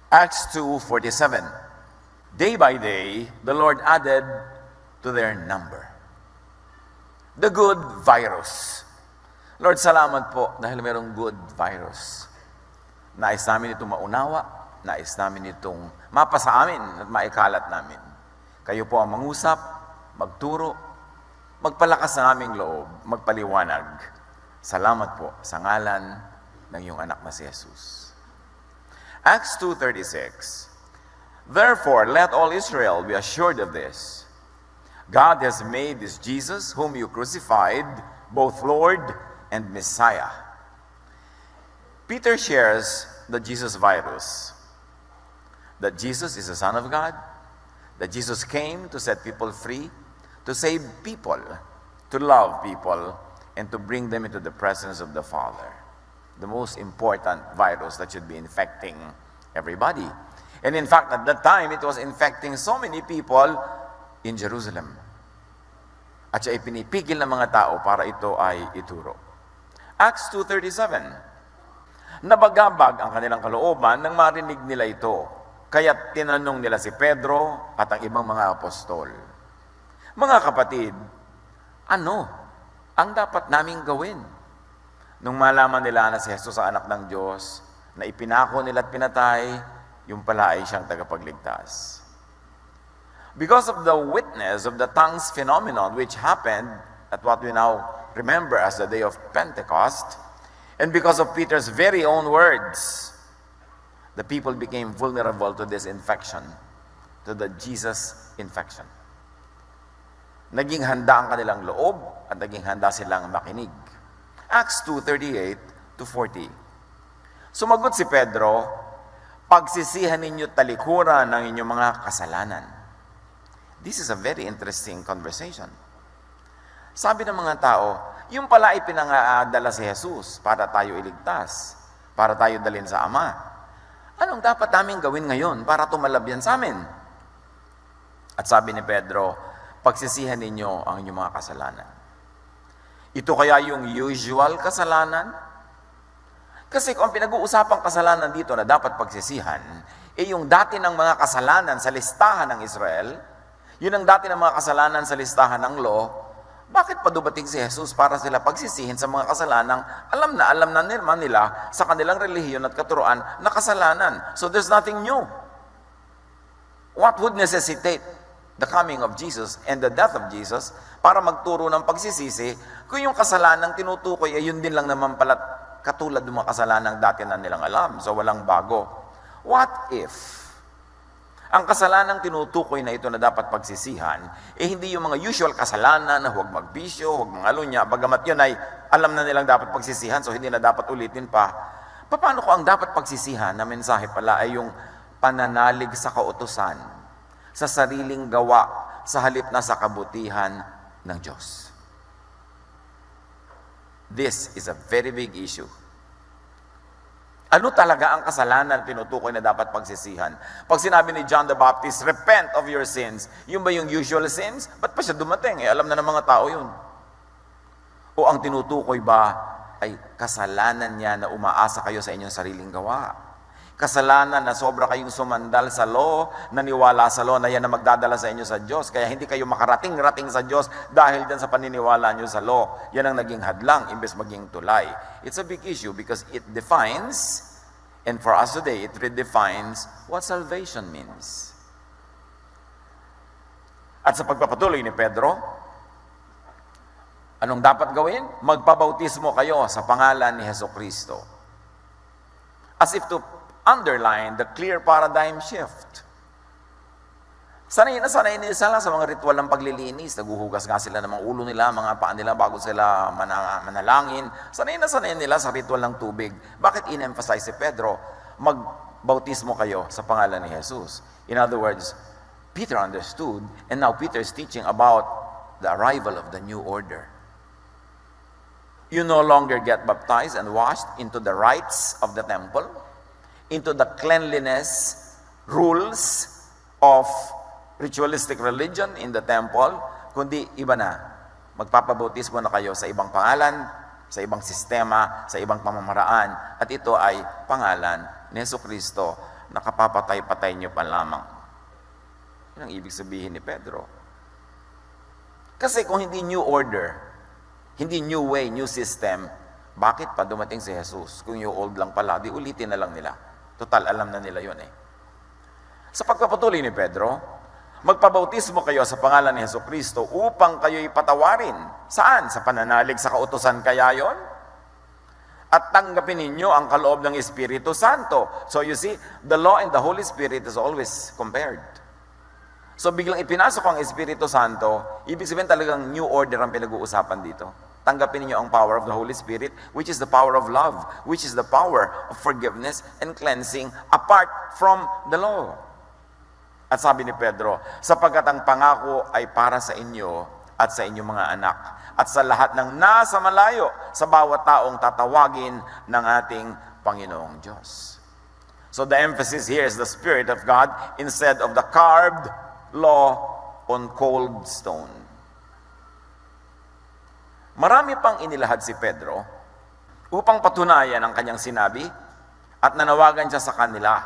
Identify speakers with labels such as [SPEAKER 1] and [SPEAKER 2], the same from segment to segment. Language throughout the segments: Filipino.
[SPEAKER 1] Acts 2:47. Day by day, the Lord added to their number. The good virus. Lord, salamat po dahil mayroong good virus. Nais namin itong maunawa, nais namin itong mapasa amin at maikalat namin. Kayo po ang mangusap, magturo, magpalakas ng aming loob, magpaliwanag. Salamat po sa ngalan ng iyong anak na si Jesus. Acts 2:36. Therefore, let all Israel be assured of this. God has made this Jesus, whom you crucified, both Lord and Messiah. Peter shares the Jesus virus. That Jesus is the Son of God. That Jesus came to set people free, to save people, to love people, and to bring them into the presence of the Father. The most important virus that should be infecting everybody. And in fact, at that time, it was infecting so many people in Jerusalem. At siya ipinipigil ng mga tao para ito ay ituro. Acts 2:37. Nabagabag ang kanilang kalooban nang marinig nila ito. Kaya't tinanong nila si Pedro at ang ibang mga apostol. Mga kapatid, ano ang dapat naming gawin? Nung malaman nila na si Jesus ang anak ng Diyos, na ipinako nila at pinatay, yung pala ay siyang tagapagligtas. Because of the witness of the tongues phenomenon which happened at what we now remember as the day of Pentecost, and because of Peter's very own words, the people became vulnerable to this infection, to the Jesus infection. Naging handa ang kanilang loob at naging handa silang makinig. Acts 2:38-40. Sumagot si Pedro, pagsisihan ninyo talikuran ng inyong mga kasalanan. This is a very interesting conversation. Sabi ng mga tao, yung pala ay pinangadala si Jesus para tayo iligtas, para tayo dalhin sa Ama. Anong dapat namin gawin ngayon para tumalab yan sa amin? At sabi ni Pedro, pagsisihan ninyo ang inyong mga kasalanan. Ito kaya yung usual kasalanan? Kasi kung pinag-uusapang kasalanan dito na dapat pagsisihan, yung dati ng mga kasalanan sa listahan ng Israel, yun ang dati ng mga kasalanan sa listahan ng law, bakit pa dumating si Jesus para sila pagsisihin sa mga kasalanang alam na naman nila sa kanilang relihiyon at katuruan na kasalanan? So there's nothing new. What would necessitate the coming of Jesus and the death of Jesus para magturo ng pagsisisi kung yung kasalanang tinutukoy ay yun din lang naman pala katulad ng mga kasalanang dati na nilang alam. So walang bago. What if ang kasalanang tinutukoy na ito na dapat pagsisihan, hindi yung mga usual kasalanan na huwag magbisyo, huwag mangalunya, bagamat yun ay alam na nilang dapat pagsisihan, so hindi na dapat ulitin pa. Paano ko ang dapat pagsisihan na mensahe pala ay yung pananalig sa kautusan, sa sariling gawa, sa halip na sa kabutihan ng Diyos. This is a very big issue. Ano talaga ang kasalanan tinutukoy na dapat pagsisihan? Pag sinabi ni John the Baptist, repent of your sins, yun ba yung usual sins? Ba't pa siya dumating? Alam na ng mga tao yun. O ang tinutukoy ba ay kasalanan niya na umaasa kayo sa inyong sariling gawa? Kasalanan na sobra kayong sumandal sa law, naniwala sa law na yan na magdadala sa inyo sa Diyos. Kaya hindi kayo makarating-rating sa Diyos dahil dyan sa paniniwala nyo sa law. Yan ang naging hadlang imbes maging tulay. It's a big issue because it defines, and for us today, it redefines what salvation means. At sa pagpapatuloy ni Pedro, anong dapat gawin? Magpabautismo kayo sa pangalan ni Jesucristo. As if to underline the clear paradigm shift. Sanay na sanay nila sa mga ritual ng paglilinis. Naguhugas nga sila ng mga ulo nila, mga paa nila bago sila manalangin. Sanay na sanay nila sa ritual ng tubig. Bakit in-emphasize si Pedro? Magbautismo kayo sa pangalan ni Jesus. In other words, Peter understood, and now Peter is teaching about the arrival of the new order. You no longer get baptized and washed into the rites of the temple, into the cleanliness rules of ritualistic religion in the temple, kundi iba na. Magpapabautismo na kayo sa ibang pangalan, sa ibang sistema, sa ibang pamamaraan. At ito ay pangalan ni Jesucristo. nakapapatay-patay nyo pa lamang. Yun ang ibig sabihin ni Pedro. Kasi kung hindi new order, hindi new way, new system, bakit pa dumating si Jesus? Kung yung old lang pala, di ulitin na lang nila. Total, alam na nila yun eh. Sa pagpapatuloy ni Pedro, magpabautismo kayo sa pangalan ni Jesucristo upang kayo'y patawarin. Saan? Sa pananalig sa kautusan kaya yon? At tanggapin ninyo ang kaloob ng Espiritu Santo. So you see, the law and the Holy Spirit is always compared. So biglang ipinasok ang Espiritu Santo, ibig sabihin talagang new order ang pinag-uusapan dito. Tanggapin ninyo ang power of the Holy Spirit, which is the power of love, which is the power of forgiveness and cleansing apart from the law. At sabi ni Pedro, sapagkat ang pangako ay para sa inyo at sa inyong mga anak, at sa lahat ng nasa malayo, sa bawat taong tatawagin ng ating Panginoong Diyos. So the emphasis here is the Spirit of God instead of the carved law on cold stone. Marami pang inilahad si Pedro upang patunayan ang kanyang sinabi at nanawagan siya sa kanila,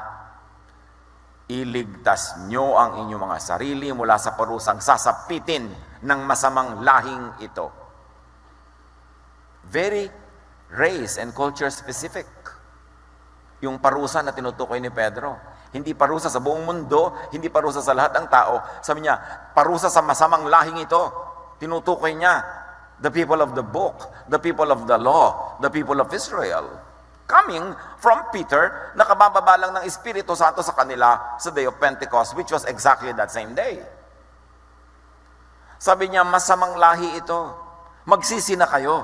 [SPEAKER 1] iligtas nyo ang inyong mga sarili mula sa parusang sasapitin ng masamang lahing ito. Very race and culture specific. Yung parusa na tinutukoy ni Pedro. Hindi parusa sa buong mundo, hindi parusa sa lahat ng tao. Sabi niya, parusa sa masamang lahing ito. Tinutukoy niya the people of the book, the people of the law, the people of Israel. Coming from Peter, nakabababa lang ng Espiritu Santo sa kanila sa day of Pentecost, which was exactly that same day. Sabi niya, masamang lahi ito. Magsisi na kayo.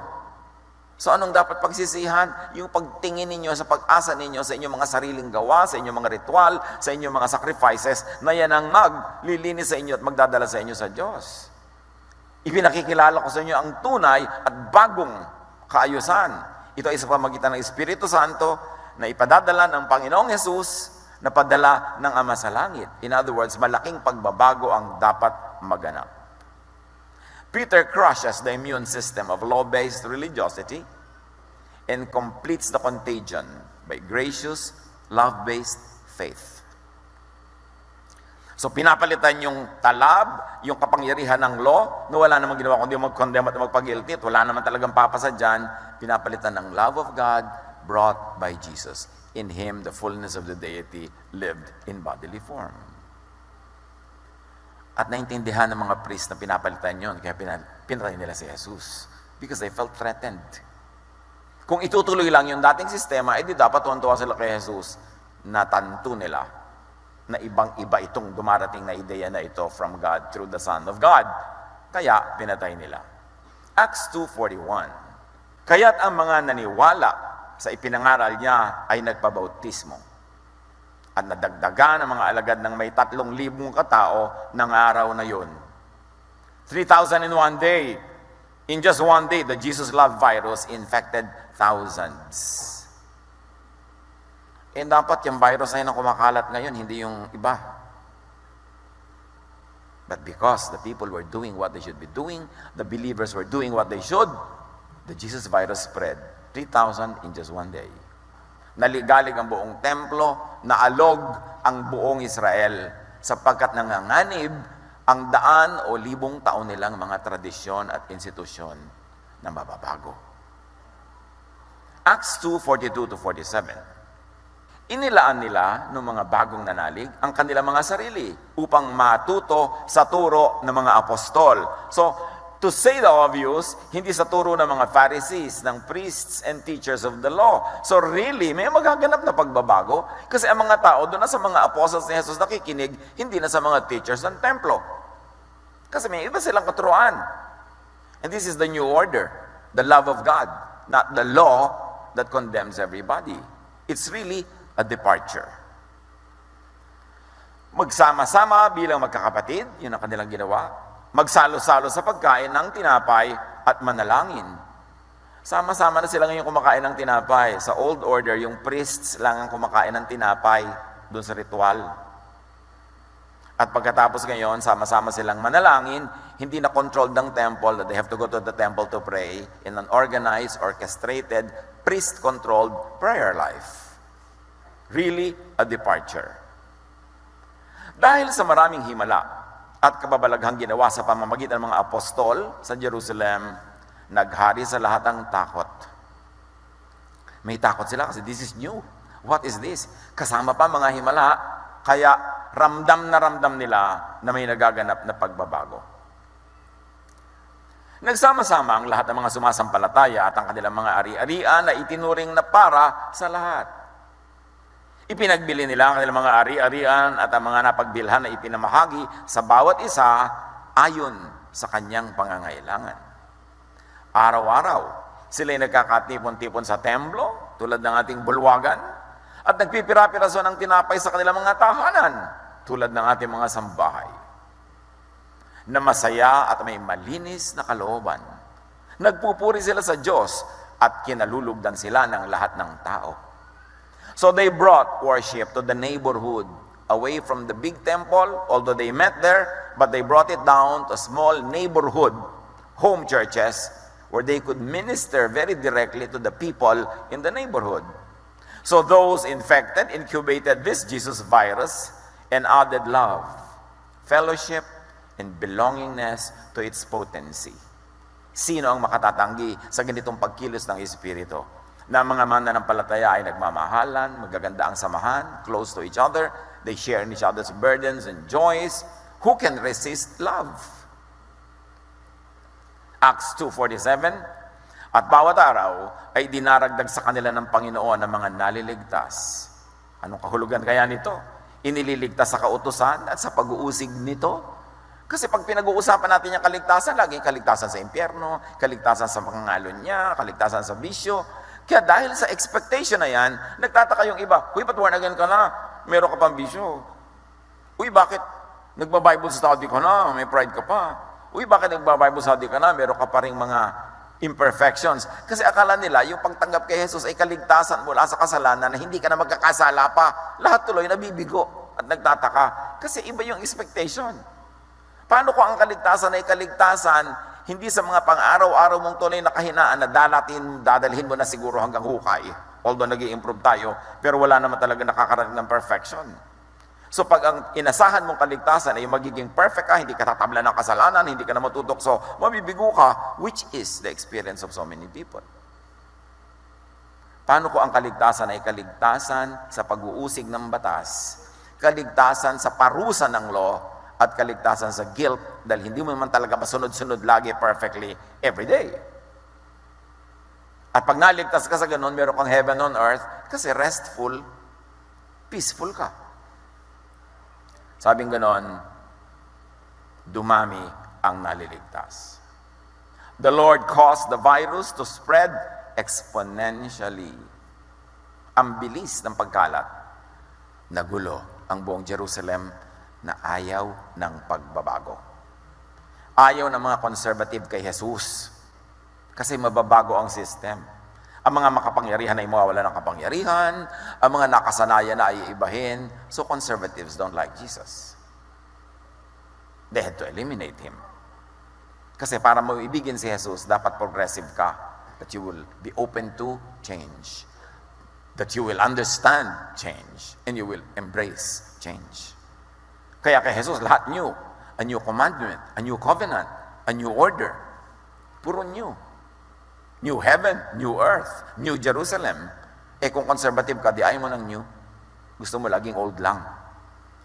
[SPEAKER 1] So anong dapat pagsisihan? Yung pagtingin ninyo sa pag-asa ninyo sa inyong mga sariling gawa, sa inyong mga ritual, sa inyong mga sacrifices, na yan ang maglilinis sa inyo at magdadala sa inyo sa Diyos. Ipinakikilala ko sa inyo ang tunay at bagong kaayusan. Ito ay sa pamagitan ng Espiritu Santo na ipadadala ng Panginoong Hesus na padala ng Ama sa langit. In other words, malaking pagbabago ang dapat maganap. Peter crushes the immune system of law-based religiosity and completes the contagion by gracious, love-based faith. So pinapalitan yung talab, yung kapangyarihan ng law, na wala namang ginawa kundi mag-condemn at magpag-guilty, at wala naman talagang papasa dyan, pinapalitan ng love of God brought by Jesus. In Him, the fullness of the deity lived in bodily form. At naintindihan ng mga priest na pinapalitan yun, kaya pinatay nila si Jesus. Because they felt threatened. Kung itutuloy lang yung dating sistema, edi dapat tuwan-tuwa sila kay Jesus. Natanto nila na ibang-iba itong dumarating na ideya na ito from God through the Son of God. Kaya pinatay nila. Acts 2:41. Kaya't ang mga naniwala sa ipinangaral niya ay nagpabautismo. At nadagdagan ang mga alagad ng may 3,000 katao ng araw na yun. 3,000 in one day. In just one day, the Jesus love virus infected thousands. Eh dapat yung virus na yun ang kumakalat ngayon, hindi yung iba. But because the people were doing what they should be doing, the believers were doing what they should, the Jesus virus spread. 3,000 in just one day. Naligalig ang buong templo, naalog ang buong Israel, sapagkat nanganganib ang daan o 1,000 taon nilang mga tradisyon at institusyon na mababago. Acts 2:42-47. Inilaan nila ng mga bagong nanalig ang kanilang mga sarili upang matuto sa turo ng mga apostol. So, to say the obvious, hindi sa turo ng mga Pharisees, ng priests and teachers of the law. So really, may magaganap na pagbabago kasi ang mga tao doon na sa mga apostles ni Jesus nakikinig, hindi na sa mga teachers ng templo. Kasi may iba silang katuruan. And this is the new order, the love of God, not the law that condemns everybody. It's really a departure. Magsama-sama bilang magkakapatid, yun ang kanilang ginawa. Magsalo-salo sa pagkain ng tinapay at manalangin. Sama-sama na sila ngayon kumakain ng tinapay. Sa old order, yung priests lang ang kumakain ng tinapay doon sa ritual. At pagkatapos ngayon, sama-sama silang manalangin, hindi na controlled ng temple that they have to go to the temple to pray in an organized, orchestrated, priest-controlled prayer life. really a departure. Dahil sa maraming himala at kababalaghang ginawa sa pamamagitan ng mga apostol sa Jerusalem, naghari sa lahat ang takot. May takot sila kasi this is new. What is this? Kasama pa mga himala, kaya ramdam nila na may nagaganap na pagbabago. Nagsama-sama ang lahat ng mga sumasampalataya at ang kanilang mga ari-arian na itinuring na para sa lahat. Ipinagbili nila ang kanilang mga ari-arian at ang mga napagbilhan na ipinamahagi sa bawat isa ayon sa kanyang pangangailangan. Araw-araw, sila'y nagkakatipon-tipon sa templo, tulad ng ating bulwagan, at nagpipira-piraso ng tinapay sa kanilang mga tahanan, tulad ng ating mga sambahay. Na masaya at may malinis na kalooban. Nagpupuri sila sa Diyos at kinalulugdan sila ng lahat ng tao. So they brought worship to the neighborhood, away from the big temple, although they met there, but they brought it down to small neighborhood home churches where they could minister very directly to the people in the neighborhood. So those infected incubated this Jesus virus and added love, fellowship, and belongingness to its potency. Sino ang makatatanggi sa ganitong pagkilos ng Espiritu? Na mga mananampalataya ay nagmamahalan, magaganda ang samahan, close to each other, they share in each other's burdens and joys. Who can resist love? Acts 2:47, at bawat araw ay dinaragdag sa kanila ng Panginoon ang mga naliligtas. Anong kahulugan kaya nito? Inililigtas sa kautusan at sa pag-uusig nito. Kasi pag pinag-uusapan natin yung kaligtasan, laging kaligtasan sa impyerno, kaligtasan sa pangangalon niya, kaligtasan sa bisyo. Kaya dahil sa expectation na yan, nagtataka yung iba, "Uy, ba't born again ka na? Meron ka pang bisyo. Uy, bakit nagba-Bible study ka na? May pride ka pa. Uy, bakit nagba-Bible study ka na? Meron ka pa rin mga imperfections." Kasi akala nila, yung pagtanggap kay Jesus ay kaligtasan mula sa kasalanan na hindi ka na magkakasala pa. Lahat tuloy nabibigo at nagtataka. Kasi iba yung expectation. Paano kung ang kaligtasan ay kaligtasan, hindi sa mga pang-araw-araw mong tunay na kahinaan na dadalhin mo na siguro hanggang hukay, although nag-i-improve tayo, pero wala naman talaga nakakarating ng perfection. So pag ang inasahan mong kaligtasan ay magiging perfect ka, hindi ka tatabla ng kasalanan, hindi ka na matutokso, mabibigo ka, which is the experience of so many people. Paano kung ang kaligtasan ay kaligtasan sa pag-uusig ng batas, kaligtasan sa parusa ng law, at kaligtasan sa guilt dahil hindi mo naman talaga masunod-sunod lagi perfectly every day. At pag naligtas ka sa ganun, meron kang heaven on earth kasi restful, peaceful ka. Sabing ganon, dumami ang naliligtas. The Lord caused the virus to spread exponentially. Ang bilis ng pagkalat, nagulo ang buong Jerusalem na ayaw ng pagbabago. Ayaw ng mga conservative kay Jesus kasi mababago ang system. Ang mga makapangyarihan ay mawawala ng kapangyarihan, ang mga nakasanayan na ay ibahin. So conservatives don't like Jesus. They had to eliminate him. Kasi para maibigin si Jesus, dapat progressive ka, that you will be open to change, that you will understand change, and you will embrace change. Kaya kay Jesus, lahat new. A new commandment, a new covenant, a new order. Puro new. New heaven, new earth, new Jerusalem. Kung conservative ka, di ayaw mo ng new. Gusto mo laging old lang.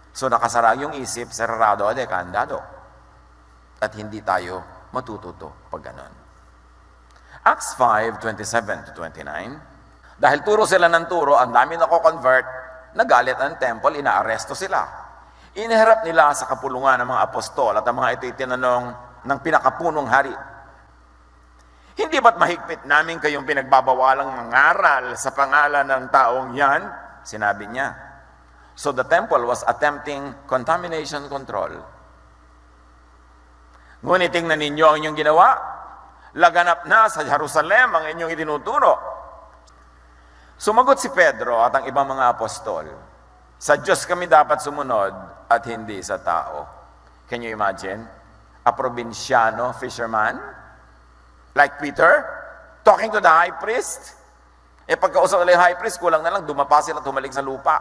[SPEAKER 1] So nakasara yung isip, sarado de kandado. At hindi tayo matututo pag ganon. Acts 5:27-29. Dahil turo sila ng turo, ang dami nako-convert, nagalit ang temple, inaaresto sila. Iniharap nila sa kapulungan ng mga apostol at ang mga ito'y tinanong ng pinakapunong hari, "Hindi ba't mahigpit namin kayong pinagbabawalang mangaral sa pangalan ng taong yan?" Sinabi niya. So the temple was attempting contamination control. Ngunit tingnan ninyo ang inyong ginawa. Laganap na sa Jerusalem ang inyong itinuturo. Sumagot si Pedro at ang ibang mga apostol, "Sa Diyos kami dapat sumunod at hindi sa tao." Can you imagine? A probinsyano fisherman like Peter talking to the high priest? Pagkausap nila yung high priest, kulang na lang, dumapa sila at humalik sa lupa.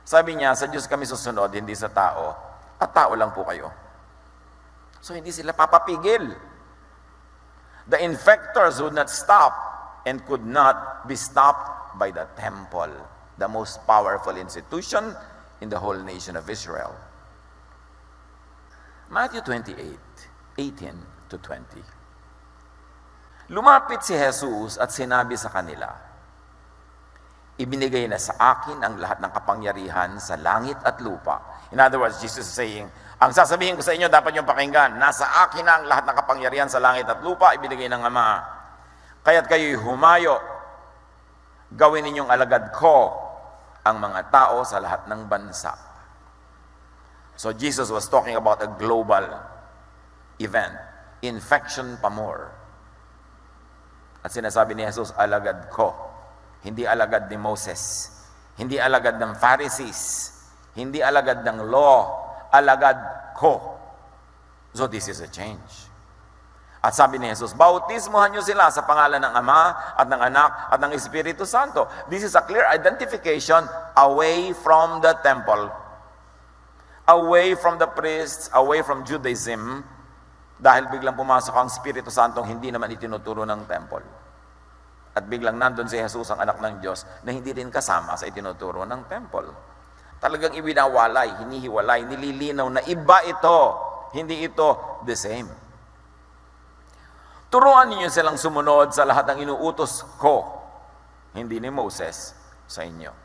[SPEAKER 1] Sabi niya, sa Diyos kami susunod, hindi sa tao. At tao lang po kayo. So hindi sila papapigil. The infectors would not stop and could not be stopped by the temple, the most powerful institution in the whole nation of Israel. Matthew 28:18 to 20. Lumapit si Jesus at sinabi sa kanila, ibinigay na sa akin ang lahat ng kapangyarihan sa langit at lupa. In other words, Jesus is saying, ang sasabihin ko sa inyo, dapat niyong pakinggan, nasa akin na ang lahat ng kapangyarihan sa langit at lupa, ibinigay ng Ama. Kaya't kayo'y humayo, gawin ninyong alagad ko ang mga tao sa lahat ng bansa. So Jesus was talking about a global event, infection pa more. At sinasabi ni Jesus, alagad ko. Hindi alagad ni Moses. Hindi alagad ng Pharisees. Hindi alagad ng law. Alagad ko. So this is a change. At sabi ni Jesus, bautismuhan niyo sila sa pangalan ng Ama at ng Anak at ng Espiritu Santo. This is a clear identification away from the temple. Away from the priests, away from Judaism, dahil biglang pumasok ang Espiritu Santong hindi naman itinuturo ng temple. At biglang nandun si Jesus, ang anak ng Diyos, na hindi rin kasama sa itinuturo ng temple. Talagang ibinawalay, hinihiwalay, nililinaw na iba ito, hindi ito the same. Turuan ninyo silang sumunod sa lahat ng inuutos ko, hindi ni Moses, sa inyo.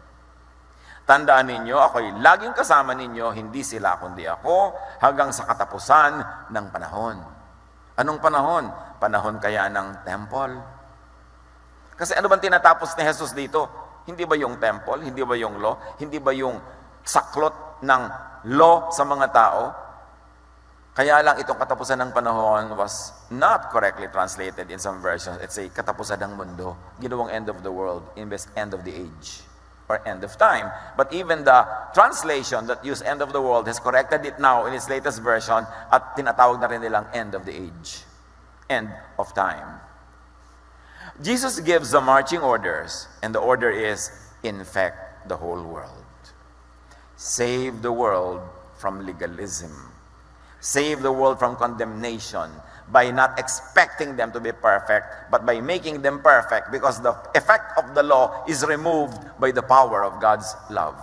[SPEAKER 1] Tandaan ninyo, ako'y laging kasama ninyo, hindi sila kundi ako, hanggang sa katapusan ng panahon. Anong panahon? Panahon kaya ng temple. Kasi ano bang tinatapos ni Jesus dito? Hindi ba yung temple? Hindi ba yung law? Hindi ba yung saklot ng law sa mga tao? Kaya lang itong katapusan ng panahon was not correctly translated in some versions. It's a katapusan ng mundo. Ginawang end of the world, imbes end of the age, or end of time. But even the translation that used end of the world has corrected it now in its latest version at tinatawag na rin nilang end of the age, end of time. Jesus gives the marching orders, and the order is, infect the whole world. Save the world from legalism. Save the world from condemnation by not expecting them to be perfect, but by making them perfect, because the effect of the law is removed by the power of God's love.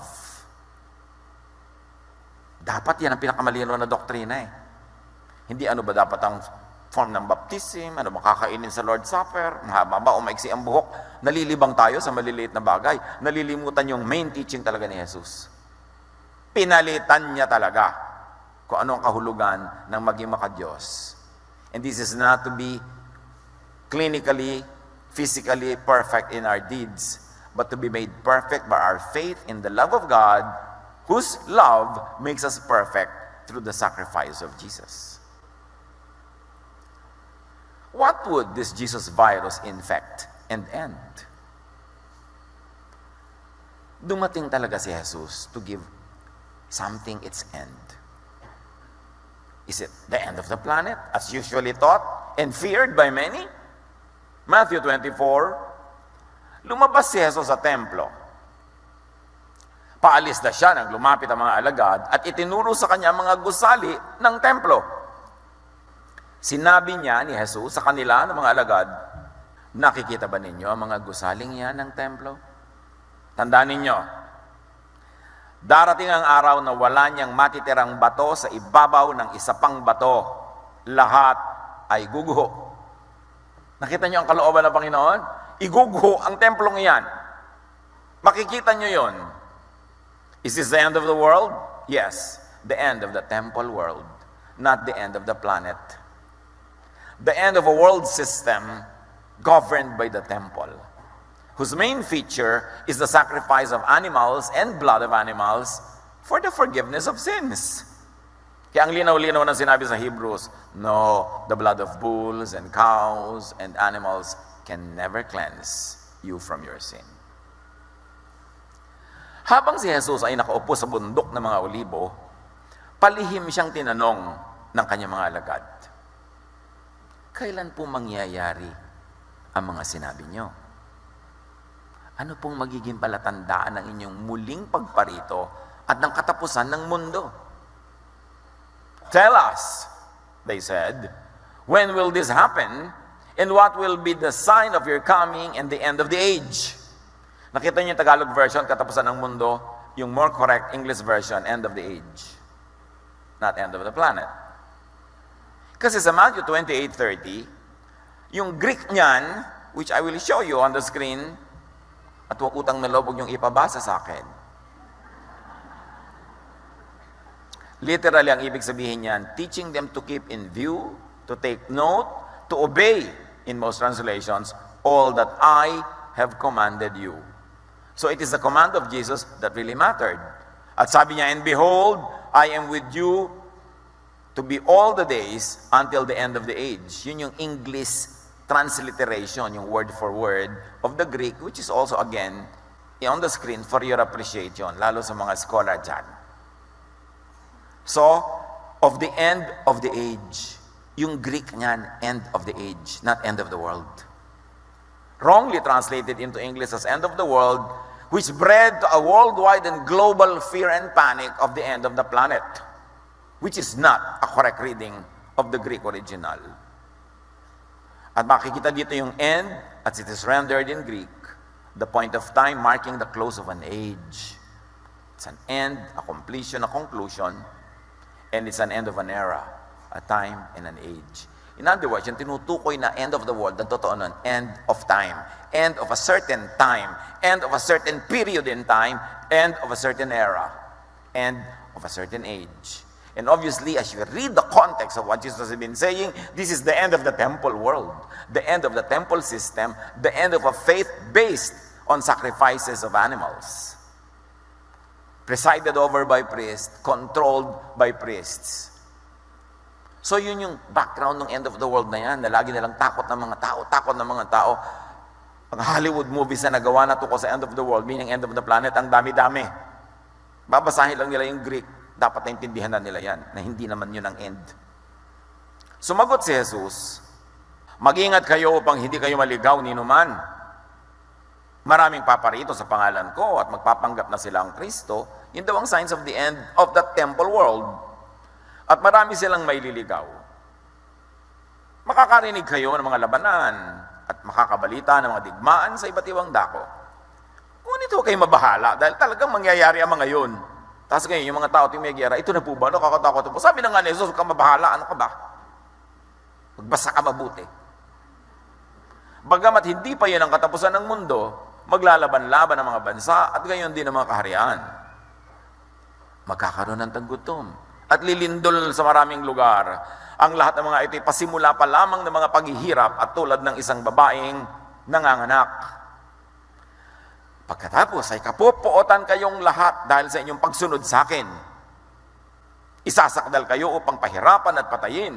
[SPEAKER 1] Dapat yan ang pinakamalinaw na doktrina eh. Hindi ano ba dapat ang form ng baptism, ano makakainin sa Lord's Supper, mahaba ba o maiksi ang buhok, nalilibang tayo sa maliliit na bagay, nalilimutan yung main teaching talaga ni Jesus. Pinalitan niya talaga kung ano ang kahulugan ng maging makadiyos. And this is not to be clinically, physically perfect in our deeds, but to be made perfect by our faith in the love of God, whose love makes us perfect through the sacrifice of Jesus. What would this Jesus virus infect and end? Dumating talaga si Jesus to give something its end. Is it the end of the planet, as usually thought and feared by many? Matthew 24, lumabas si Jesus sa templo. Paalis na siya nang lumapit ang mga alagad at itinuro sa kanya mga gusali ng templo. Sinabi niya ni Jesus sa kanila ng mga alagad, nakikita ba ninyo ang mga gusaling yan ng templo? Tandaan ninyo, darating ang araw na wala niyang matitirang bato sa ibabaw ng isa pang bato. Lahat ay guguho. Nakita niyo ang kalooban ng Panginoon? Iguguho ang templong iyan. Makikita niyo yon. Is this the end of the world? Yes, the end of the temple world, not the end of the planet. The end of a world system governed by the temple, whose main feature is the sacrifice of animals and blood of animals for the forgiveness of sins. Kaya ang linaw-linaw na sinabi sa Hebrews, no, the blood of bulls and cows and animals can never cleanse you from your sin. Habang si Jesus ay nakaupo sa bundok ng mga olibo, palihim siyang tinanong ng kanyang mga alagad, kailan po mangyayari ang mga sinabi niyo? Ano pong magiging palatandaan ng inyong muling pagparito at ng katapusan ng mundo? Tell us, they said, when will this happen? And what will be the sign of your coming and the end of the age? Nakita niyo yung Tagalog version, katapusan ng mundo, yung more correct English version, end of the age. Not end of the planet. Kasi sa Matthew 28:30, yung Greek niyan, which I will show you on the screen, at huwag utang na loob, huwag niyong ipabasa sa akin. Literally, ang ibig sabihin niyan, teaching them to keep in view, to take note, to obey, in most translations, all that I have commanded you. So it is the command of Jesus that really mattered. At sabi niya, and behold, I am with you to be all the days until the end of the age. Yun yung English transliteration, yung word for word of the Greek, which is also again on the screen for your appreciation, lalo sa mga scholar dyan. So, of the end of the age, yung Greek niyan, end of the age, not end of the world. Wrongly translated into English as end of the world, which bred to a worldwide and global fear and panic of the end of the planet, which is not a correct reading of the Greek original. At makikita dito yung end, as it is rendered in Greek, the point of time marking the close of an age. It's an end, a completion, a conclusion, and it's an end of an era, a time and an age. In other words, yung tinutukoy na end of the world, ang totoo nun, end of time. End of a certain time. End of a certain period in time. End of a certain era. End of a certain age. And obviously, as you read the context of what Jesus has been saying, this is the end of the temple world. The end of the temple system. The end of a faith based on sacrifices of animals. Presided over by priests, controlled by priests. So yun yung background ng end of the world na yan, na lagi nilang takot ng mga tao. Ang Hollywood movies na nagawa na tungkol sa end of the world, meaning end of the planet, ang dami-dami. Babasahin lang nila yung Greek, dapat naintindihan na nila yan, na hindi naman yun ang end. Sumagot si Jesus, mag-ingat kayo upang hindi kayo maligaw ni numan. Maraming paparito sa pangalan ko at magpapanggap na sila ang Kristo, yun daw ang signs of the end of the temple world. At marami silang maililigaw. Makakarinig kayo ng mga labanan at makakabalita ng mga digmaan sa iba't ibang dako. Ngunit huwag kayong mabahala dahil talagang mangyayari ang mga yun. Tapos ngayon, yung mga tao tingmegyera, ito na po ba? Nakakatakot po. Sabi na nga ni Jesus, huwag kang mabahala. Ano ka ba? Magbasa ka mabuti. Bagamat hindi pa yan ang katapusan ng mundo, maglalaban-laban ang mga bansa at gayon din ang mga kaharian. Magkakaroon ng taggutom. At lilindol sa maraming lugar. Ang lahat ng mga ito'y pasimula pa lamang ng mga paghihirap at tulad ng isang babaeng nanganganak. Pagkatapos ay kapupuotan kayong lahat dahil sa inyong pagsunod sa akin. Isasakdal kayo upang pahirapan at patayin.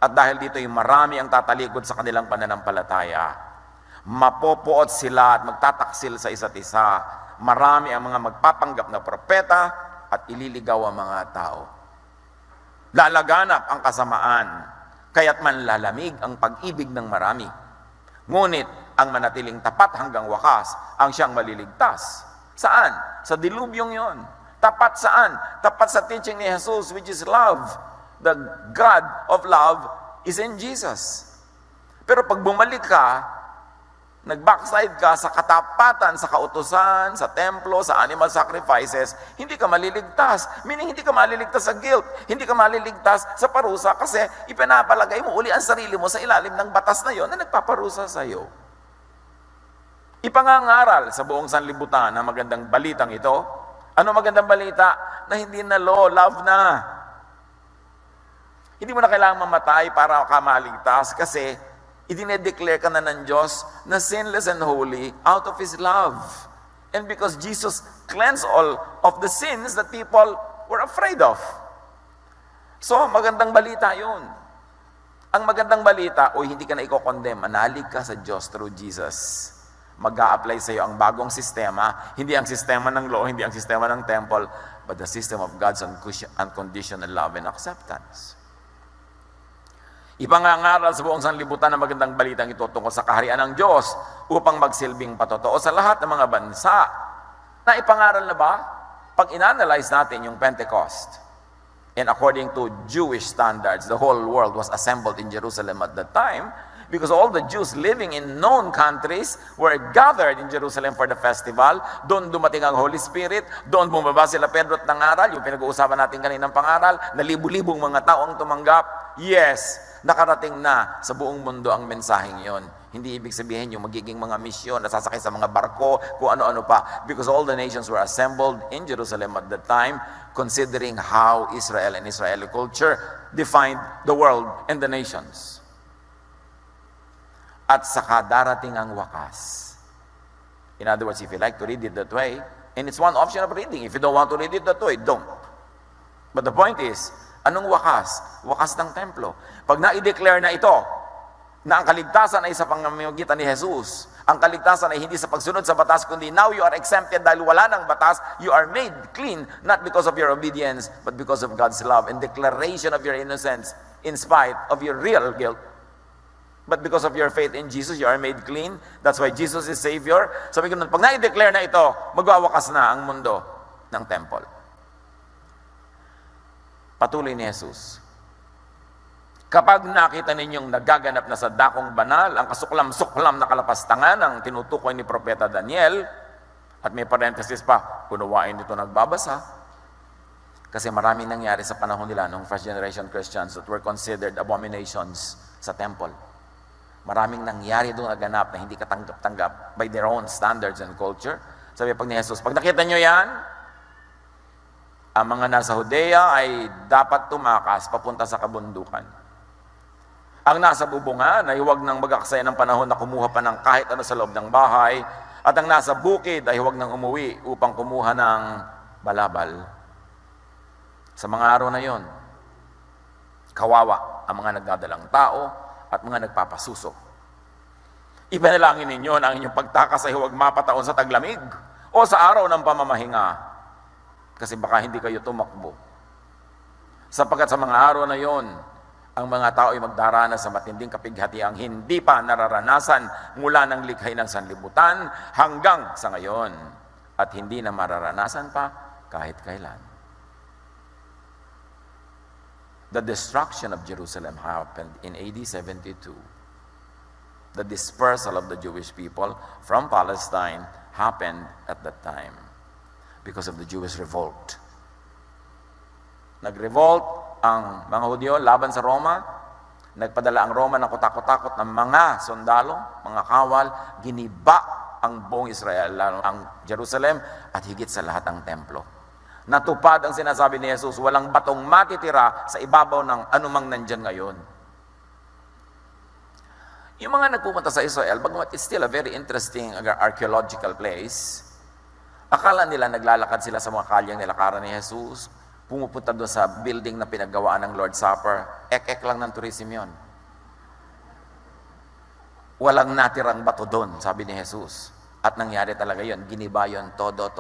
[SPEAKER 1] At dahil dito'y marami ang tatalikod sa kanilang pananampalataya. Mapopuot sila at magtataksil sa isa't isa. Marami ang mga magpapanggap na propeta at ililigaw ang mga tao. Lalaganap ang kasamaan, kaya't manlalamig ang pag-ibig ng marami. Ngunit ang manatiling tapat hanggang wakas ang siyang maliligtas. Saan? Sa dilubyong yon. Tapat saan? Tapat sa teaching ni Jesus, which is love. The God of love is in Jesus. Pero pag bumalik ka, nag-backslide ka sa katapatan, sa kautusan, sa templo, sa animal sacrifices, hindi ka maliligtas. Meaning, hindi ka maliligtas sa guilt. Hindi ka maliligtas sa parusa kasi ipinapalagay mo uli ang sarili mo sa ilalim ng batas na yon na nagpaparusa sa iyo. Ipangangaral sa buong sanlibutan na magandang balitang ito. Ano magandang balita? Na hindi na law, love na. Hindi mo na kailangang mamatay para ka maligtas kasi idinedeclare ka na ng Diyos na sinless and holy out of His love. And because Jesus cleansed all of the sins that people were afraid of. So, magandang balita yun. Ang magandang balita, hindi ka na i-condemn. Manalig ka sa Diyos through Jesus. Mag-a-apply sa iyo ang bagong sistema. Hindi ang sistema ng law, hindi ang sistema ng temple, but the system of God's unconditional love and acceptance. Ipangangaral sa buong sanlibutan ang magandang balitang ito tungkol sa kaharian ng Diyos upang magsilbing patotoo sa lahat ng mga bansa. Na ipangaral na ba? Pag inanalyze natin yung Pentecost, and according to Jewish standards, the whole world was assembled in Jerusalem at that time because all the Jews living in known countries were gathered in Jerusalem for the festival. Doon dumating ang Holy Spirit, doon bumaba sila Pedro at nangaral, yung pinag-uusapan natin kaninang pangaral, na libu-libong mga tao ang tumanggap. Yes, nakarating na sa buong mundo ang mensaheng yon. Hindi ibig sabihin yung magiging mga misyon, nasasakay sa mga barko, kung ano-ano pa. Because all the nations were assembled in Jerusalem at that time, considering how Israel and Israeli culture defined the world and the nations. At saka darating ang wakas. In other words, if you like to read it that way, and it's one option of reading. If you don't want to read it that way, don't. But the point is, anong wakas? Wakas ng templo. Pag na-declare na ito, na ang kaligtasan ay sa pamamagitan ni Jesus, ang kaligtasan ay hindi sa pagsunod sa batas, kundi now you are exempted dahil wala ng batas, you are made clean, not because of your obedience, but because of God's love and declaration of your innocence in spite of your real guilt. But because of your faith in Jesus, you are made clean. That's why Jesus is Savior. Sabi ko, pag na-declare na ito, magwawakas na ang mundo ng temple. Patuloy ni Jesus. Kapag nakita ninyong nagaganap na sa dakong banal, ang kasuklam-suklam na kalapastangan ng tinutukoy ni Propeta Daniel, at may parenthesis pa, kunawain dito nagbabasa, kasi maraming nangyari sa panahon nila ng first generation Christians that were considered abominations sa temple. Maraming nangyari doon naganap na hindi katanggap-tanggap by their own standards and culture. Sabi pag ni Jesus, pag nakita nyo yan, ang mga nasa Judea ay dapat tumakas papunta sa kabundukan. Ang nasa bubungan ay huwag nang mag-aksaya ng panahon na kumuha pa ng kahit ano sa loob ng bahay, at ang nasa bukid ay huwag nang umuwi upang kumuha ng balabal. Sa mga araw na yon, kawawa ang mga nagdadalang tao at mga nagpapasuso. Ipanalangin ninyo na ang inyong pagtakas ay huwag mapataon sa taglamig o sa araw ng pamamahinga, kasi baka hindi kayo tumakbo. Sapagkat sa mga araw na yon, ang mga tao ay magdaranas sa matinding kapighatiang hindi pa nararanasan mula ng likhay ng sanlibutan hanggang sa ngayon, at hindi na mararanasan pa kahit kailan. The destruction of Jerusalem happened in AD 72. The dispersal of the Jewish people from Palestine happened at that time because of the Jewish revolt. Nag-revolt ang mga Hudyo laban sa Roma. Nagpadala ang Roma ng kutakot-takot ng mga sundalo, mga kawal, giniba ang buong Israel, lalo ang Jerusalem, at higit sa lahat ang templo. Natupad ang sinasabi ni Jesus, walang batong matitira sa ibabaw ng anumang nandyan ngayon. Yung mga nagpupunta sa Israel, bagamat it's still a very interesting archaeological place, akala nila naglalakad sila sa mga kalyang nilakaran ni Jesus, pumupunta doon sa building na pinaggawaan ng Lord's Supper, ek-ek lang ng tourism yon. Walang natirang bato doon, sabi ni Jesus. At nangyari talaga yon, giniba yon, todo.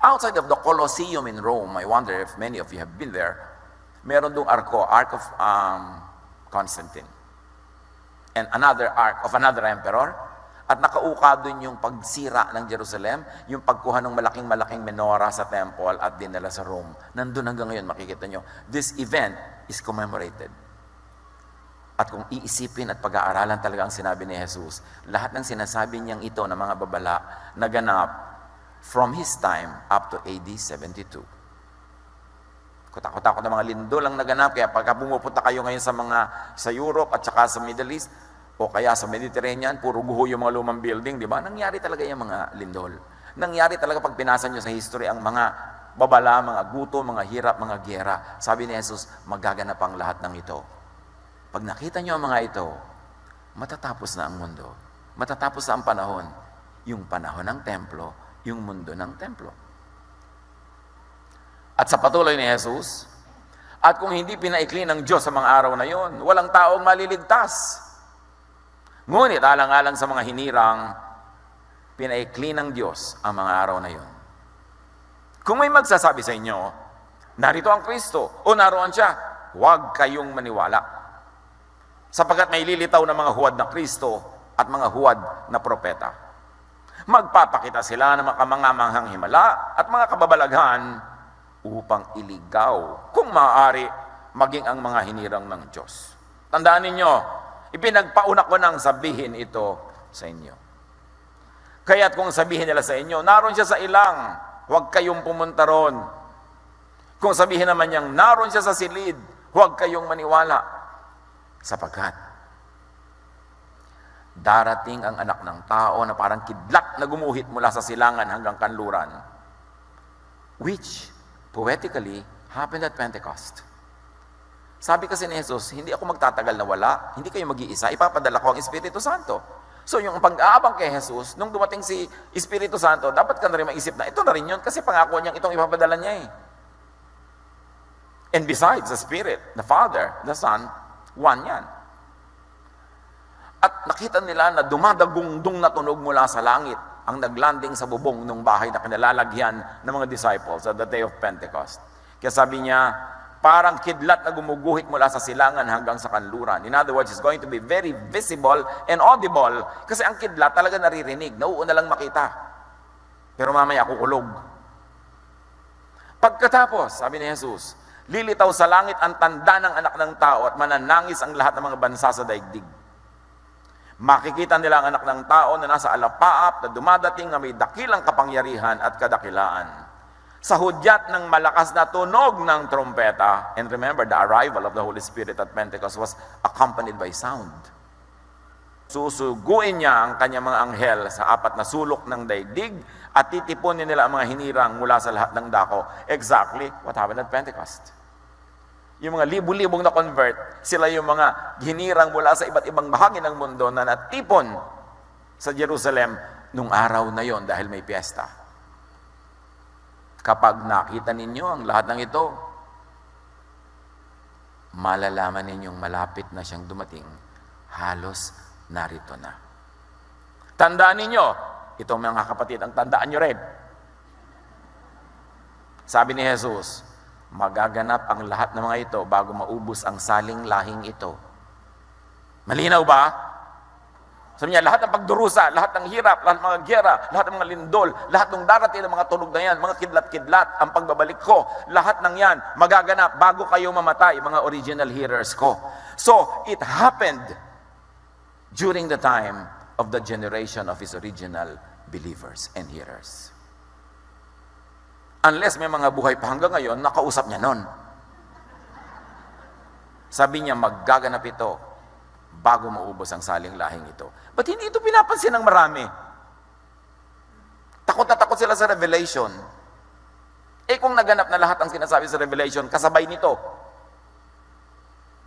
[SPEAKER 1] Outside of the Colosseum in Rome, I wonder if many of you have been there, meron doong Ark of Constantine. And another ark of another emperor. At nakauka doon yung pagsira ng Jerusalem, yung pagkuha ng malaking menora sa temple at dinala sa Rome. Nandun hanggang ngayon, makikita nyo. This event is commemorated. At kung iisipin at pag-aaralan talaga ang sinabi ni Jesus, lahat ng sinasabi niyang ito ng mga babala naganap from His time up to AD 72. Kutakot-takot ng mga lindol ang naganap, kaya pagka pumupunta kayo ngayon sa Europe at saka sa Middle East, o kaya sa Mediterranean, puro guho yung mga lumang building, di ba? Nangyari talaga yung mga lindol. Nangyari talaga pag pinasa nyo sa history ang mga babala, mga guto, mga hirap, mga giyera. Sabi ni Jesus, magaganap ang lahat ng ito. Pag nakita nyo ang mga ito, matatapos na ang mundo. Matatapos na ang panahon. Yung panahon ng templo, yung mundo ng templo. At sa patuloy ni Jesus, at kung hindi pinaikli ng Diyos sa mga araw na yon, walang taong maliligtas. Ngunit alang-alang sa mga hinirang, pinaikli ng Diyos ang mga araw na yon. Kung may magsasabi sa inyo, narito ang Kristo o naroon siya, huwag kayong maniwala. sapagkat may lilitaw na mga huwad na Kristo at mga huwad na propeta. Magpapakita sila ng mga kamangamanghang himala at mga kababalaghan upang iligaw, kung maaari, maging ang mga hinirang ng Diyos. Tandaan ninyo, ipinagpauna ko nang sabihin ito sa inyo. Kaya't kung sabihin nila sa inyo, naroon siya sa ilang, huwag kayong pumunta ron. Kung sabihin naman niyang, naroon siya sa silid, huwag kayong maniwala. Sapagkat, darating ang anak ng tao na parang kidlat na gumuhit mula sa silangan hanggang kanluran, which, poetically, happened at Pentecost. Sabi kasi ni Jesus, hindi ako magtatagal na wala, hindi kayo mag-iisa, ipapadala ko ang Espiritu Santo. So yung pag-aabang kay Jesus, nung dumating si Espiritu Santo, dapat ka na rin maisip na, ito na rin yun, kasi pangako niyang itong ipapadala niya eh. And besides, the Spirit, the Father, the Son, one yan. At nakita nila na dumadagungdong na tunog mula sa langit ang naglanding sa bubong ng bahay na kinalalagyan ng mga disciples at the day of Pentecost. Kaya sabi niya, parang kidlat na gumuguhit mula sa silangan hanggang sa kanluran. In other words, it's going to be very visible and audible kasi ang kidlat talaga naririnig, nauuna lang makita. Pero mamaya kukulog. Pagkatapos, sabi ni Jesus, lilitaw sa langit ang tanda ng anak ng tao at mananangis ang lahat ng mga bansa sa daigdig. Makikita nila ang anak ng tao na nasa alapaap na dumadating na may dakilang kapangyarihan at kadakilaan. Sa hudyat ng malakas na tunog ng trompeta, and remember, the arrival of the Holy Spirit at Pentecost was accompanied by sound. Susuguin niya ang kanyang mga anghel sa apat na sulok ng daigdig at titipunin nila ang mga hinirang mula sa lahat ng dako. Exactly what happened at Pentecost. Yung mga libu-libong na convert, sila yung mga hinirang mula sa iba't ibang bahagi ng mundo na natipon sa Jerusalem nung araw na yon dahil may piyesta. Kapag nakita ninyo ang lahat ng ito, malalaman ninyong malapit na siyang dumating, halos narito na. Tandaan ninyo, ito mga kapatid, ang tandaan nyo rin. Sabi ni Jesus, magaganap ang lahat ng mga ito bago maubos ang saling lahing ito. Malinaw ba? Sabi niya, lahat ng pagdurusa, lahat ng hirap, lahat ng mga giyera, lahat ng mga lindol, lahat ng darating ng mga tunog na yan, mga kidlat-kidlat, ang pagbabalik ko, lahat ng yan, magaganap bago kayo mamatay, mga original hearers ko. So, it happened during the time of the generation of His original believers and hearers. Unless may mga buhay pa hanggang ngayon, nakausap niya nun. Sabi niya, magaganap ito bago maubos ang saling lahing ito. Ba't hindi ito pinapansin ng marami? Takot na takot sila sa Revelation. Eh kung naganap na lahat ang sinasabi sa Revelation, kasabay nito.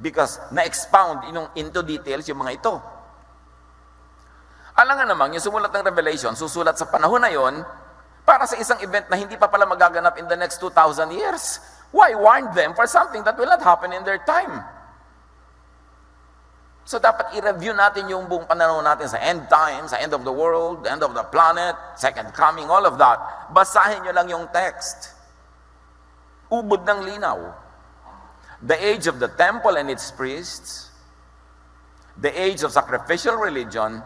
[SPEAKER 1] Because na-expound into details yung mga ito. Alam nga naman, yung sumulat ng Revelation, susulat sa panahon na yon, para sa isang event na hindi pa pala magaganap in the next 2,000 years. Why warn them for something that will not happen in their time? So dapat i-review natin yung buong pananaw natin sa end time, sa end of the world, the end of the planet, second coming, all of that. Basahin nyo lang yung text. Ubod ng linaw. The age of the temple and its priests, the age of sacrificial religion,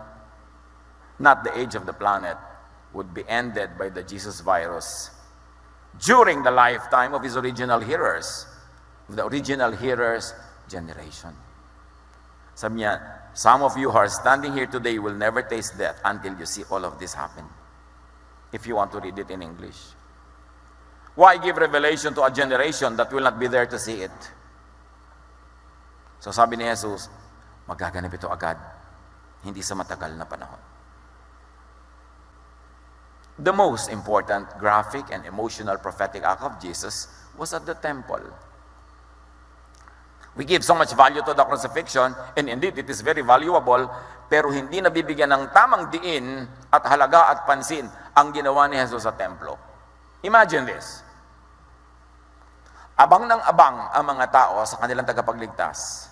[SPEAKER 1] not the age of the planet, would be ended by the Jesus virus during the lifetime of His original hearers, of the original hearers' generation. Sabi niya, some of you who are standing here today will never taste death until you see all of this happen. If you want to read it in English. Why give revelation to a generation that will not be there to see it? So sabi ni Jesus, magaganap ito agad, hindi sa matagal na panahon. The most important graphic and emotional prophetic act of Jesus was at the temple. We give so much value to the crucifixion, and indeed, it is very valuable, pero hindi nabibigyan ng tamang diin at halaga at pansin ang ginawa ni Jesus sa templo. Imagine this. Abang ng abang ang mga tao sa kanilang tagapagligtas.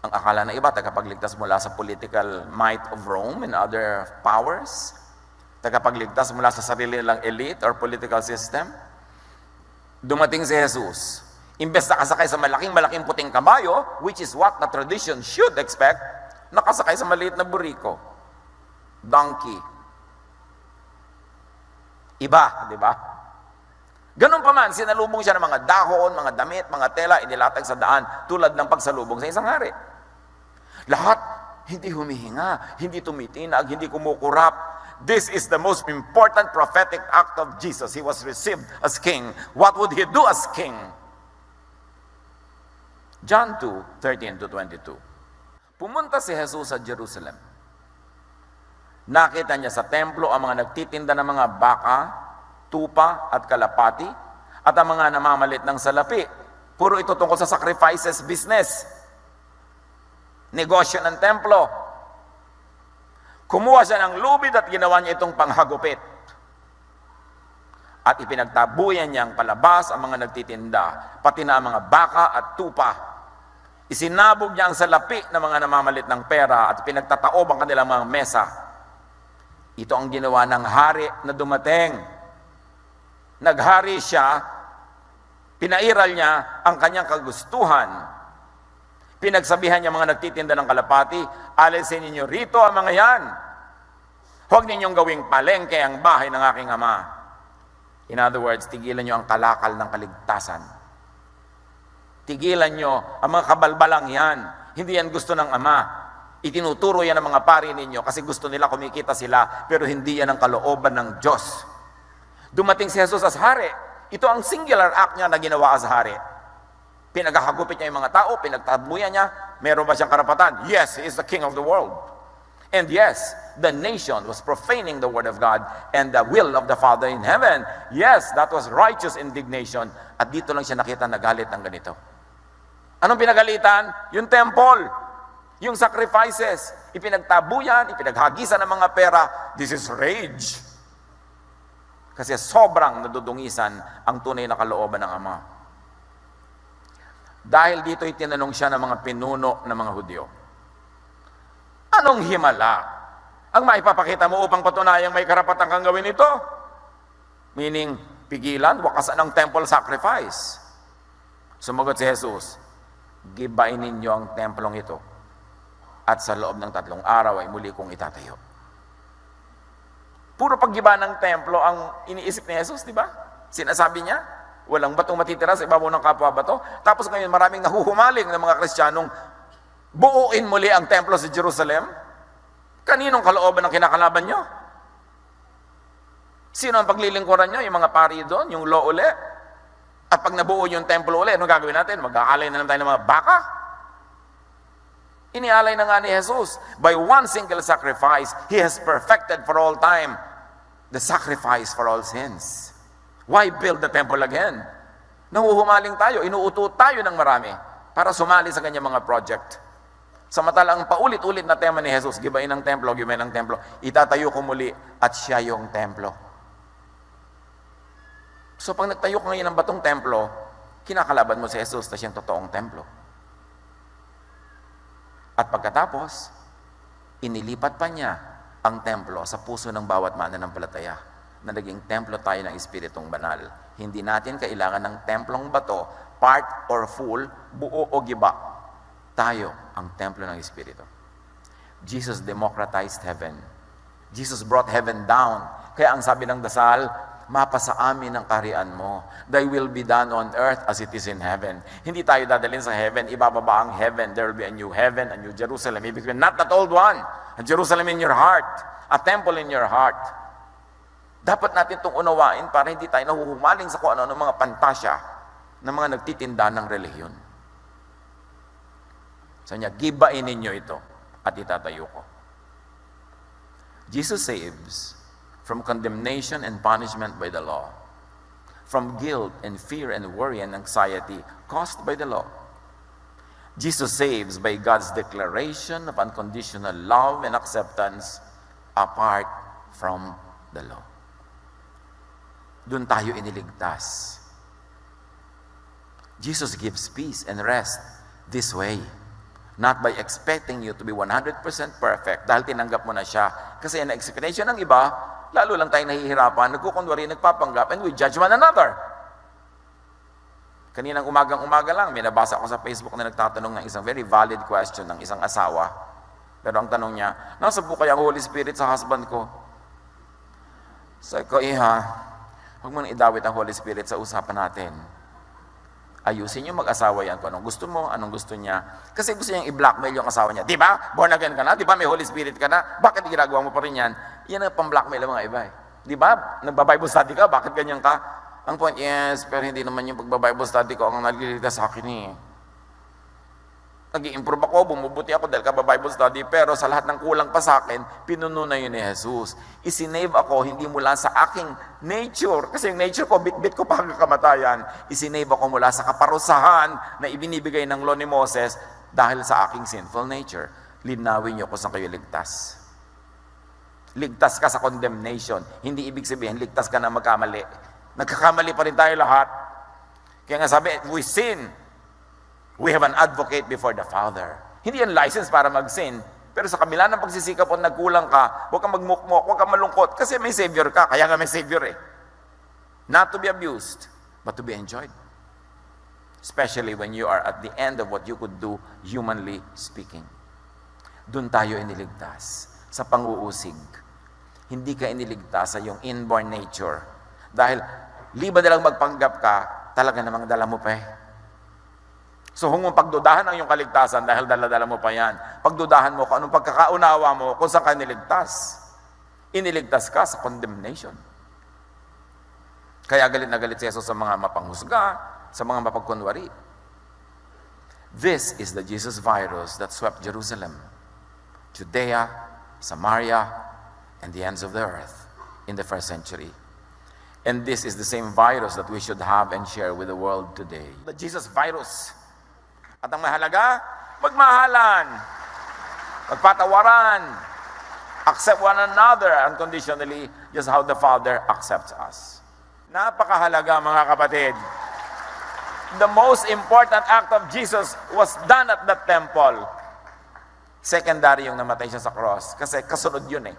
[SPEAKER 1] Ang akala na iba, tagapagligtas mula sa political might of Rome and other powers, tagapagligtas mula sa sarili nilang elite or political system. Dumating si Jesus. Imbes na kasakay sa malaking puting kabayo, which is what the tradition should expect, nakasakay sa maliit na buriko. Donkey. Iba, di ba? Ganun pa man, sinalubong siya ng mga dahon, mga damit, mga tela, inilatag sa daan, tulad ng pagsalubong sa isang hari. Lahat, hindi humihinga, hindi tumitinag, hindi kumukurap. This is the most important prophetic act of Jesus. He was received as king. What would he do as king? John 2:13-22. Pumunta si Jesus sa Jerusalem. Nakita niya sa templo ang mga nagtitinda ng mga baka, tupa at kalapati, at ang mga namamalit ng salapi. Puro ito tungkol sa sacrifices business. Negosyo ng templo. Kumuha siya ng lubid at ginawa niya itong panghagupit. At ipinagtabuyan niya ang palabas ang mga nagtitinda, pati na ang mga baka at tupa. Isinabog niya ang salapi ng mga namamalit ng pera at pinagtataob ang kanilang mga mesa. Ito ang ginawa ng hari na dumating. Naghari siya, pinairal niya ang kanyang kagustuhan. Pinagsabihan niya mga nagtitinda ng kalapati, alisin ninyo rito ang mga yan. Huwag ninyong gawing palengke ang bahay ng aking ama. In other words, tigilan niyo ang kalakal ng kaligtasan. Tigilan nyo ang mga kabalbalang yan. Hindi yan gusto ng Ama. Itinuturo yan ng mga pari ninyo kasi gusto nila kumikita sila, pero hindi yan ang kalooban ng Diyos. Dumating si Jesus as hari. Ito ang singular act niya na ginawa as hari. Pinaghahagupit niya yung mga tao, pinagtabuyan niya. Meron ba siyang karapatan? Yes, he is the king of the world. And yes, the nation was profaning the word of God and the will of the Father in heaven. Yes, that was righteous indignation. At dito lang siya nakita nagalit ng ganito. Anong pinagalitan? Yung temple, yung sacrifices, ipinagtabuyan, ipinaghagisan ng mga pera. This is rage. Kasi sobrang nadudungisan ang tunay na kalooban ng Ama. Dahil dito itinanong siya ng mga pinuno ng mga Hudyo. Anong himala ang maipapakita mo upang patunayang may karapatan kang gawin ito? Meaning, pigilan, wakasan ng temple sacrifice. Sumagot si Jesus, gibain ninyo ang templong ito at sa loob ng 3 araw ay muli kong itatayo. Puro paggiba ng templo ang iniisip ni Jesus, di ba? Sinasabi niya, walang batong matitira sa ibabaw ng kapwa bato. Tapos ngayon maraming nahuhumaling ng mga Kristiyanong buuin muli ang templo sa Jerusalem. Kaninong kalooban ang kinakalaban nyo? Sino ang paglilingkuran nyo? Yung mga pari doon, yung law uli. At pag nabuo yung templo uli, anong gagawin natin? Mag-aalay na lang tayo ng mga baka? Inialay na nga ni Jesus. By one single sacrifice, He has perfected for all time the sacrifice for all sins. Why build the temple again? Nahuhumaling tayo, inuuto tayo ng marami para sumali sa kanyang mga project. Samantalang paulit-ulit na tema ni Jesus, gibain ng templo, gibain ng templo, itatayo ko muli at siya yung templo. So pag nagtayo ka ngayon ng batong templo, kinakalaban mo si Jesus na siyang totoong templo. At pagkatapos, inilipat pa niya ang templo sa puso ng bawat mananampalataya na naging templo tayo ng Espiritong Banal. Hindi natin kailangan ng templong bato, part or full, buo o giba. Tayo ang templo ng Espiritu. Jesus democratized heaven. Jesus brought heaven down. Kaya ang sabi ng dasal, mapasa amin ang kaharian mo. Thy will be done on earth as it is in heaven. Hindi tayo dadalhin sa heaven, ibababa ang heaven. There will be a new heaven, a new Jerusalem. Ibig sabihin, not that old one. A Jerusalem in your heart. A temple in your heart. Dapat natin itong unawain para hindi tayo nahuhumaling sa kung ano ng mga pantasya ng mga nagtitinda ng relihiyon. So niya, gibain ninyo ito at itatayo ko. Jesus saves from condemnation and punishment by the law, from guilt and fear and worry and anxiety caused by the law. Jesus saves by God's declaration of unconditional love and acceptance apart from the law. Doon tayo iniligtas. Jesus gives peace and rest this way. Not by expecting you to be 100% perfect dahil tinanggap mo na siya. Kasi ang expectation ng iba, lalo lang tayo nahihirapan, nagkukunwari, nagpapanggap, and we judge one another. Kaninang umagang-umaga lang, may nabasa ko sa Facebook na nagtatanong ng isang very valid question ng isang asawa. Pero ang tanong niya, nasa po kaya ang Holy Spirit sa husband ko? Sabi ko, iha, huwag mo nang idawit ang Holy Spirit sa usapan natin. Ayusin niyo mag-asawa yan kung anong gusto mo, anong gusto niya. Kasi gusto niyang i-blackmail yung asawa niya. Di ba? Born again ka na? Di ba may Holy Spirit ka na? Bakit ginagawa mo pa rin yan? Yan ang pang-blackmail ng mga iba eh. Di ba? Nagba-Bible study ka, bakit ganyan ka? Ang point, yes, pero hindi naman yung pagba-Bible study ko ang nagliligtas sa akin eh. Nag-i-improve ako, bumubuti ako dahil ka-Bible study, pero sa lahat ng kulang pa sa akin, pinuno na yun ni Jesus. Isinave ako hindi mula sa aking nature, kasi yung nature ko, bit-bit ko pa hanggang kamatayan. Isinave ako mula sa kaparusahan na ibinibigay ng law ni Moses dahil sa aking sinful nature. Linawin niyo kung saan kayo ligtas. Ligtas ka sa condemnation. Hindi ibig sabihin, ligtas ka na magkamali. Nagkakamali pa rin tayo lahat. Kaya nga sabi, we sin. We have an advocate before the Father. Hindi yan license para mag-sin. Pero sa kabila ng pagsisikap o nagkulang ka, huwag kang magmukmok, huwag kang malungkot. Kasi may Savior ka. Kaya nga may Savior eh. Not to be abused, but to be enjoyed. Especially when you are at the end of what you could do, humanly speaking. Doon tayo iniligtas. Sa pang-uusig. Hindi ka iniligtas sa iyong inborn nature. Dahil liban na lang magpanggap ka, talaga namang dala mo pa eh. So huwag mong pagdudahan ang iyong kaligtasan dahil dala-dala mo pa yan. Pagdudahan mo kung anong pagkakaunawa mo kung saan ka niligtas. Iniligtas ka sa condemnation. Kaya galit na galit si Jesus sa mga mapanghusga, sa mga mapagkunwari. This is the Jesus virus that swept Jerusalem, Judea, Samaria, and the ends of the earth in the first century. And this is the same virus that we should have and share with the world today. The Jesus virus. At ang mahalaga, magmahalan, magpatawaran, accept one another unconditionally, just how the Father accepts us. Napakahalaga mga kapatid. The most important act of Jesus was done at that temple. Secondary yung namatay siya sa cross. Kasi kasunod yun eh.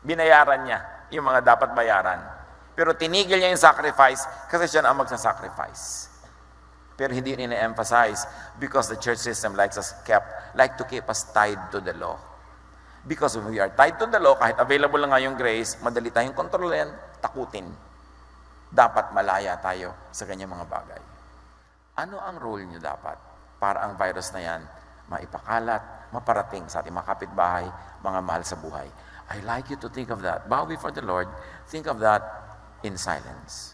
[SPEAKER 1] Binayaran niya yung mga dapat bayaran. Pero tinigil niya yung sacrifice kasi siya na ang magsasacrifice. Pero hindi yun ina-emphasize because the church system like to keep us tied to the law. Because when we are tied to the law, kahit available lang nga yung grace, madali tayong kontrolin, takutin. Dapat malaya tayo sa ganyang mga bagay. Ano ang role niyo dapat para ang virus na yan maipakalat, maparating sa ating mga kapitbahay, mga mahal sa buhay? I like you to think of that. Bow before the Lord. Think of that in silence.